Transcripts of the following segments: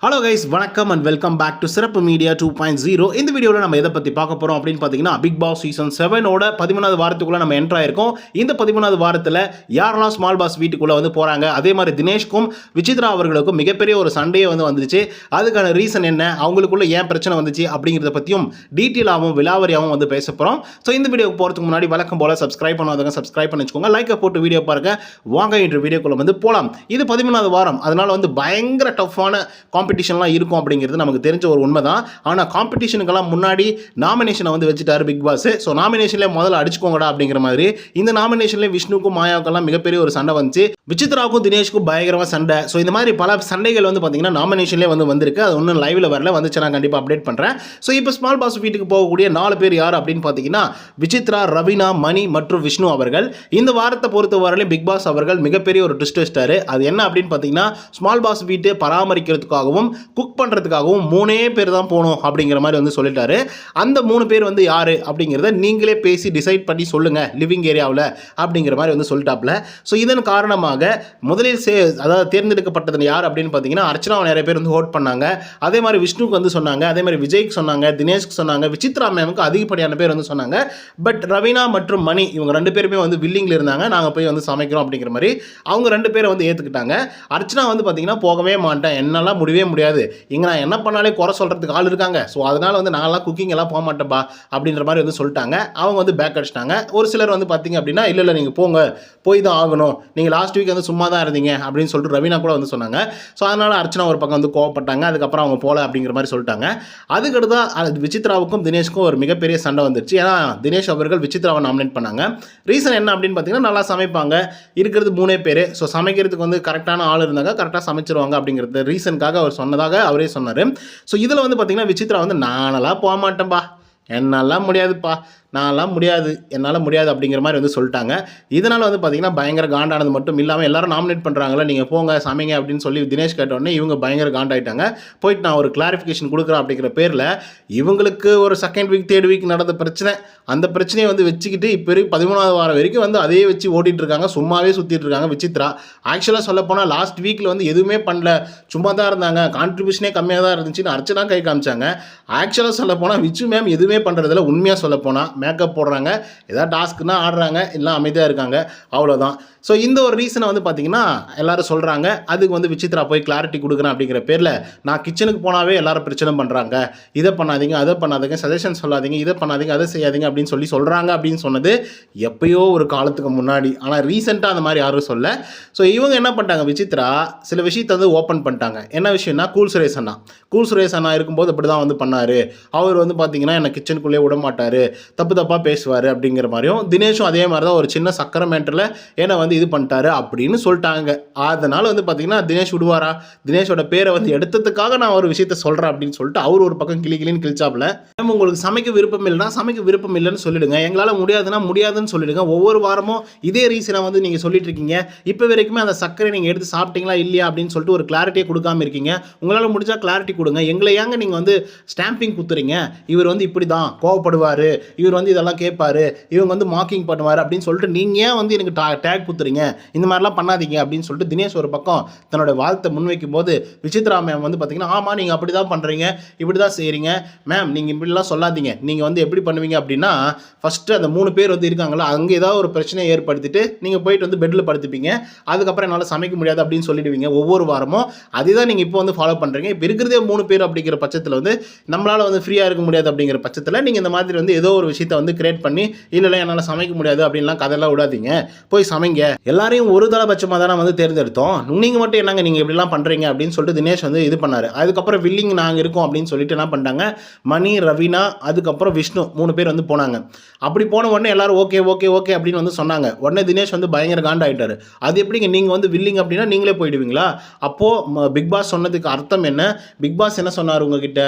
Hello guys, வணக்கம் and welcome back to சிறப்பு media 2.0. இந்த வீடியோவில் நம்ம எதை பற்றி பார்க்க போகிறோம் அப்படின்னு பார்த்தீங்கன்னா, பிக் பாஸ் சீசன் 7ஓட 13வது வாரத்துக்குள்ளே நம்ம என்ட்ரு ஆயிருக்கோம். இந்த 13வது வாரத்தில் யாரெல்லாம் ஸ்மால் பாஸ் வீட்டுக்குள்ளே வந்து போகிறாங்க, அதே மாதிரி தினேஷ்க்கும் விசித்ரா அவர்களுக்கும் மிகப்பெரிய ஒரு சண்டையே வந்துச்சு. அதுக்கான ரீசன் என்ன, அவங்களுக்குள்ள ஏன் பிரச்சனை வந்துச்சு அப்படிங்கிறத பற்றியும் டீட்டெயிலாகவும் விலாவரியாகவும் வந்து பேச போகிறோம். ஸோ இந்த வீடியோக்கு போகிறதுக்கு முன்னாடி வழக்கம் போல் சப்ஸ்கிரைப் பண்ணாதவங்க சப்ஸ்கிரைப் பண்ணி வச்சுக்கோங்க. லைக்கை போட்டு வீடியோ பாருங்கள். வாங்க இன்று வீடியோக்குள்ளே வந்து போகலாம். இது 13வது வாரம், அதனால் வந்து பயங்கர டஃப்பான காம்படிஷன்லாம் இருக்கும் அப்படிங்கிறது நமக்கு தெரிஞ்ச ஒரு உண்மை தான். ஆனால் காம்படிஷனுக்கெல்லாம் முன்னாடி நாமினேஷனை வந்து வச்சுட்டாரு பிக் பாஸ். ஸோ நாமினேஷன்லேயே முதல்ல அடிச்சுக்கோங்கடா அப்படிங்கிற மாதிரி இந்த நாமினேஷன்லேயே விஷ்ணுக்கும் மாயாவுக்கெல்லாம் மிகப்பெரிய ஒரு சண்டை வந்துச்சு. விசித்ராவுக்கும் தினேஷ்க்கும் பயங்கரமாக சண்டை. ஸோ இந்த மாதிரி பல சண்டைகள் வந்து பார்த்தீங்கன்னா நாமினேஷன்லேயே வந்திருக்கு. அது ஒன்றும் லைவில் வரல, வந்துச்சு நான் கண்டிப்பாக அப்டேட் பண்ணுறேன். ஸோ இப்போ ஸ்மால் பாஸ் வீட்டுக்கு போகக்கூடிய 4 பேர் யார் அப்படின்னு பார்த்தீங்கன்னா, விசித்ரா, ரவீனா, மணி மற்றும் விஷ்ணு அவர்கள். இந்த வாரத்தை பொறுத்தவரையிலும் பிக் பாஸ் அவர்கள் மிகப்பெரிய ஒரு ட்விஸ்ட் வச்சிட்டாரு. அது என்ன அப்படின்னு பார்த்தீங்கன்னா, ஸ்மால் பாஸ் வீட்டை பராமரிக்கிறதுக்காகவும் குக் பண்ணுறதுக்காகவும் 3 பேர் தான் போகணும் அப்படிங்கிற மாதிரி வந்து சொல்லிட்டாரு. அந்த 3 பேர் வந்து யார் அப்படிங்கிறத நீங்களே பேசி டிசைட் பண்ணி சொல்லுங்கள் லிவிங் ஏரியாவில் அப்படிங்கிற மாதிரி வந்து சொல்லிட்டாப்ல. ஸோ இதன் காரணமாக முதலில் அதாவது தேர்ந்தெடுக்கப்பட்டது யார் அப்படின்னு பார்த்தீங்கன்னா, அர்ச்சனாவை நிறைய பேர் வந்து ஓட் பண்ணாங்க. அதே மாதிரி விஷ்ணுக்கு வந்து சொன்னாங்க, அதே மாதிரி விஜய்க்கு சொன்னாங்க, தினேஷ்க்கு சொன்னாங்க, விசித்ரா மேமுக்கு அதிகப்படியான பேர் வந்து சொன்னாங்க. பட் ரவீனா மற்றும் மணி இவங்க 2 பேருமே வந்து வில்லிங்கில் இருந்தாங்க, நாங்கள் போய் வந்து சமைக்கிறோம் அப்படிங்கிற மாதிரி அவங்க 2 பேரை வந்து ஏற்றுக்கிட்டாங்க. அர்ச்சனா வந்து பார்த்தீங்கன்னா, போகவே மாட்டேன், என்னால் முடியவே முடியாது, இங்கே நான் என்ன பண்ணாலே குறை சொல்கிறதுக்கு ஆள் இருக்காங்க, ஸோ அதனால் வந்து நான்லாம் குக்கிங் எல்லாம் போக மாட்டேன்பா அப்படின்ற மாதிரி வந்து சொல்லிட்டாங்க. அவங்க வந்து பேக் அடிச்சிட்டாங்க. ஒரு சிலர் வந்து பார்த்தீங்க அப்படின்னா, இல்லை நீங்கள் போங்க, போய் தான் ஆகணும், நீங்கள் லாஸ்ட் வீக் வந்து சும்மா தான் இருந்தீங்க அப்படின்னு சொல்லிட்டு ரவீனா கூட வந்து சொன்னாங்க. ஸோ அதனால் அர்ச்சனா ஒரு பக்கம் வந்து கோவப்பட்டாங்க. அதுக்கப்புறம் அவங்க போகல அப்படிங்கிற மாதிரி சொல்லிட்டாங்க. அதுக்கடுத்து விசித்ராவுக்கும் தினேஷ்க்கும் ஒரு மிகப்பெரிய சண்டை வந்துருச்சு. ஏன்னா தினேஷ் அவர்கள் விசித்ராவை நாமினேட் பண்ணாங்க. ரீசன் என்ன அப்படின்னு பார்த்தீங்கன்னா, நல்லா சமைப்பாங்க, இருக்கிறது 3 பேர், ஸோ சமைக்கிறதுக்கு வந்து கரெக்டான ஆள் இருந்தாங்க, கரெக்டாக சமைச்சிருவாங்க அப்படிங்கிறது ரீசனுக்காக அவர் சொன்னதாக அவரே சொன்னார். ஸோ இதில் வந்து பார்த்தீங்கன்னா, விசித்ரா வந்து நானெல்லாம் போக மாட்டேன்பா, என்னாலாம் முடியாதுப்பா, நான்லாம் முடியாது, என்னால் முடியாது அப்படிங்கிற மாதிரி வந்து சொல்லிட்டாங்க. இதனால் வந்து பார்த்தீங்கன்னா பயங்கர காண்டானது மட்டும் இல்லாமல் எல்லாரும் நாமினேட் பண்ணுறாங்களா, நீங்கள் போங்க சமைங்க அப்படின்னு சொல்லி தினேஷ் கேட்டோடனே இவங்க பயங்கர காண்டாயிட்டாங்க. போயிட்டு நான் ஒரு கிளாரிஃபிகேஷன் கொடுக்குறேன் அப்படிங்கிற பேரில் இவங்களுக்கு ஒரு செகண்ட் வீக் தேர்ட் வீக் நடந்த பிரச்சனை, அந்த பிரச்சனையை வந்து வச்சுக்கிட்டு இப்போ 13வது வாரம் வரைக்கும் வந்து அதே வச்சு ஓட்டிகிட்டு இருக்காங்க, சும்மாவே சுற்றிட்டு இருக்காங்க விசித்ரா. ஆக்சுவலாக சொல்ல போனால் லாஸ்ட் வீக்கில் வந்து எதுவுமே பண்ணல, சும்மா தான் இருந்தாங்க, கான்ட்ரிபியூஷனே கம்மியாக தான் இருந்துச்சுன்னு அர்ச்சனா கை காமிச்சாங்க. ஆக்சுவலாக சொல்ல போனால் விச்சு மேம் எதுவுமே பண்ணுறதில்ல. உண்மையாக சொல்ல போனால் மேக்கப் போடுறாங்க, ஏதாவது டாஸ்க்குனா ஆடுறாங்க, எல்லாம் அமைதியாக இருக்காங்க, அவ்வளோதான். ஸோ இந்த ஒரு ரீசனை வந்து பார்த்தீங்கன்னா எல்லாரும் சொல்கிறாங்க. அதுக்கு வந்து விசித்ரா போய் கிளாரிட்டி கொடுக்குறேன் அப்படிங்கிற பேரில், நான் கிச்சனுக்கு போனாவே எல்லாரும் பிரச்சனை பண்ணுறாங்க, இதை பண்ணாதீங்க அதை பண்ணாதீங்க, சஜஷன் சொல்லாதீங்க, இதை பண்ணாதீங்க அதை செய்யாதீங்க அப்படின்னு சொல்கிறாங்க அப்படின்னு சொன்னது எப்பயோ ஒரு காலத்துக்கு முன்னாடி. ஆனால் ரீசெண்டாக அந்த மாதிரி யாரும் சொல்ல. ஸோ இவங்க என்ன பண்ணிட்டாங்க, விசித்ரா சில விஷயத்தை வந்து ஓப்பன் பண்ணிட்டாங்க. என்ன விஷயம்னா, கூல் சுரேஷ் அண்ணா இருக்கும்போது அப்படி தான் வந்து பண்ணார், அவர் வந்து பார்த்தீங்கன்னா என்னை கிச்சனுக்குள்ளே விட மாட்டார், தப்பாக பேசுவார் அப்படிங்கிற மாதிரியும், தினேஷும் அதே மாதிரி தான் ஒரு சின்ன சக்கரை மேட்டரில் ஏன்னா வந்து இது பண்ணிட்டாரு அப்படின்னு சொல்லிட்டாங்க. அதனால் வந்து பார்த்தீங்கன்னா தினேஷ் விடுவாரா, தினேஷோட பேரை வந்து எடுத்ததுக்காக நான் ஒரு விஷயத்த சொல்கிறேன் அப்படின்னு சொல்லிட்டு அவர் ஒரு பக்கம் கிளின்னு கிழிச்சாப்புல. உங்களுக்கு சமைக்க விருப்பம் இல்லைன்னா சமைக்க விருப்பம் இல்லைன்னு சொல்லிடுங்க, எங்களால் முடியாதுன்னா முடியாதுன்னு சொல்லிடுங்க. ஒவ்வொரு வாரமும் இதே ரீசனை வந்து நீங்கள் சொல்லிட்டு இருக்கீங்க. இப்போ வரைக்குமே அந்த சக்கரை நீங்கள் எடுத்து சாப்பிட்டீங்களா இல்லையா அப்படின்னு சொல்லிட்டு ஒரு கிளாரிட்டியை கொடுக்காம இருக்கீங்க. உங்களால் முடிஞ்சா கிளாரிட்டி கொடுங்க. எங்களை ஏங்க நீங்கள் வந்து ஸ்டாம்பிங் குத்துறீங்க, இவர் வந்து இப்படி தான் கோவப்படுவார், இவர் வந்து இதெல்லாம் கேட்பாரு, இவங்க வந்து மார்க்கிங் பண்ணுவார் அப்படின்னு சொல்லிட்டு நீங்கள் ஏன் வந்து எனக்கு டேக் குத்துறீங்க, இந்த மாதிரிலாம் பண்ணாதீங்க அப்படின்னு சொல்லிட்டு தினேஷ் ஒரு பக்கம் தன்னோட வாழ்த்தை முன்வைக்கும் போது, விசித்ரா மேம் வந்து பார்த்தீங்கன்னா, ஆமாம் நீங்கள் அப்படி தான் பண்ணுறீங்க, இப்படி தான் செய்கிறீங்க மேம், நீங்கள் இப்படிலாம் சொல்லாதீங்க, நீங்கள் வந்து எப்படி பண்ணுவீங்க அப்படின்னா, ஃபஸ்ட்டு அந்த 3 பேர் வந்து இருக்காங்களா, அங்கே ஏதாவது ஒரு பிரச்சனையை ஏற்படுத்திட்டு நீங்கள் போயிட்டு வந்து பெட்டில் படுத்துப்பீங்க, அதுக்கப்புறம் என்னால் சமைக்க முடியாது அப்படின்னு சொல்லிடுவீங்க ஒவ்வொரு வாரமும். அதுதான் நீங்கள் இப்போ வந்து ஃபாலோ பண்ணுறீங்க. இப்போ இருக்கிறதே 3 பேர் அப்படிங்கிற பட்சத்தில் வந்து நம்மளால் வந்து ஃப்ரீயாக இருக்க முடியாது அப்படிங்கிற பட்சத்தில் நீங்கள் இந்த மாதிரி வந்து ஏதோ ஒரு விஷயத்தை வந்து கிரியேட் பண்ணி, இல்லை என்னால் சமைக்க முடியாது அப்படின்லாம் கதையெல்லாம் விடாதீங்க, போய் சமைங்க, எல்லாரையும் ஒரு தலபட்சமாக தானே வந்து தேர்ந்தெடுத்தோம், நீங்கள் மட்டும் என்னங்க நீங்கள் இப்படிலாம் பண்ணுறீங்க அப்படின்னு சொல்லிட்டு தினேஷ் வந்து இது பண்ணார். அதுக்கப்புறம் வில்லிங் நாங்கள் இருக்கோம் அப்படின்னு சொல்லிட்டு என்ன பண்ணிட்டாங்க, மணி, ரவீனா, அதுக்கப்புறம் விஷ்ணு 3 பேர் வந்து போனாங்க. அப்படி போன உடனே எல்லாரும் ஓகே ஓகே ஓகே அப்படின்னு வந்து சொன்னாங்க. உடனே தினேஷ் வந்து பயங்கர காண்டாயிட்டார். அது எப்படிங்க நீங்கள் வந்து வில்லிங் அப்படின்னா நீங்களே போயிடுவீங்களா? அப்போது பிக் பாஸ் சொன்னதுக்கு அர்த்தம் என்ன, பிக் பாஸ் என்ன சொன்னார் உங்ககிட்ட,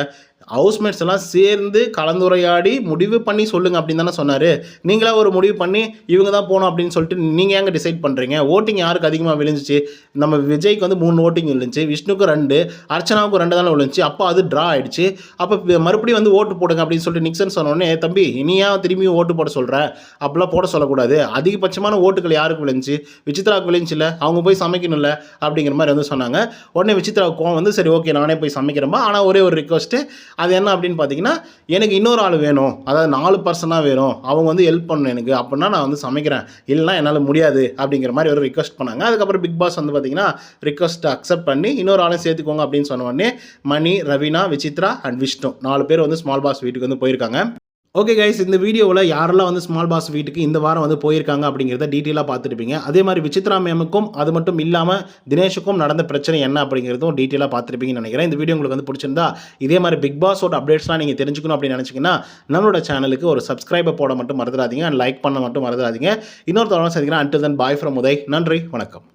ஹவுஸ்மேட்ஸ் எல்லாம் சேர்ந்து கலந்துரையாடி முடிவு பண்ணி சொல்லுங்கள் அப்படின்னு தானே சொன்னார். நீங்களா ஒரு முடிவு பண்ணி இவங்க தான் போகணும் அப்படின்னு சொல்லிட்டு நீங்கள் ஏங்க டிசைட் பண்ணுறீங்க? ஓட்டிங் யாருக்கு அதிகமாக விழுந்துச்சு? நம்ம விஜய்க்கு வந்து 3 ஓட்டிங் விழுந்துச்சு, விஷ்ணுக்கு 2, அர்ச்சனாவுக்கு 2 தானே விழுந்துச்சு. அப்போ அது ட்ரா ஆகிடுச்சு. அப்போ மறுபடியும் வந்து ஓட்டு போடுங்க அப்படின்னு சொல்லிட்டு நிக்சன் சொன்னோடனே, தம்பி இனியா திரும்பியும் ஓட்டு போட சொல்கிற? அப்படிலாம் போட சொல்லக்கூடாது. அதிகபட்சமான ஓட்டுகள் யாருக்கு விழுந்துச்சு? விசித்ராவுக்கு விழுந்துச்சுல, அவங்க போய் சமைக்கணும்ல அப்படிங்கிற மாதிரி வந்து சொன்னாங்க. உடனே விசித்ராவுக்கு கோவம் வந்து, சரி ஓகே நானே போய் சமைக்கிறேன்பா, ஆனால் ஒரே ஒரு ரிக்வஸ்ட்டு, அது என்ன அப்படின்னு பார்த்தீங்கன்னா, எனக்கு இன்னொரு ஆள் வேணும், அதாவது 4 பர்சனாக வேணும், அவங்க வந்து ஹெல்ப் பண்ணணும் எனக்கு, அப்படின்னா நான் வந்து சமைக்கிறேன், இல்லைனா என்னால் முடியாது அப்படிங்கிற மாதிரி ஒரு ரிக்வஸ்ட் பண்ணாங்க. அதுக்கப்புறம் பிக் பாஸ் வந்து பார்த்தீங்கன்னா ரிக்வஸ்ட்டை அக்செப்ட் பண்ணி இன்னொரு ஆளையும் சேர்த்துக்கோங்க அப்படின்னு சொன்ன உடனே மணி, ரவீனா, விசித்ரா அண்ட் விஷ்ணு 4 பேர் வந்து ஸ்மால் பாஸ் வீட்டுக்கு வந்து போயிருக்காங்க. ஓகே கைஸ், இந்த வீடியோவில் யாரெல்லாம் வந்து ஸ்மால் பாஸ் வீட்டுக்கு இந்த வாரம் வந்து போயிருக்காங்க அப்படிங்கிறத டீட்டெயிலாக பார்த்துருப்பீங்க. அதே மாதிரி விசித்ரா மேமுக்கும் அது மட்டும் இல்லாமல் தினேஷுக்கும் நடந்த பிரச்சனை என்ன அப்படிங்கிறதும் டீட்டெயிலாக பார்த்துருப்பீங்கன்னு நினைக்கிறேன். இந்த வீடியோ உங்களுக்கு வந்து பிடிச்சிருந்தா இதே மாதிரி பிக் பாஸோட அப்டேட்ஸ்லாம் நீங்கள் தெரிஞ்சுக்கணும் அப்படின்னு நினச்சிங்கன்னா நம்மளோட சேனலுக்கு ஒரு சப்ஸ்கிரைபை போட மட்டும் மறந்துடாதீங்க, அண்ட் லைக் பண்ண மட்டும் மறந்துடாதீங்க. இன்னொரு தடவை சந்திக்கிறேன். Until then bye from Uday. நன்றி, வணக்கம்.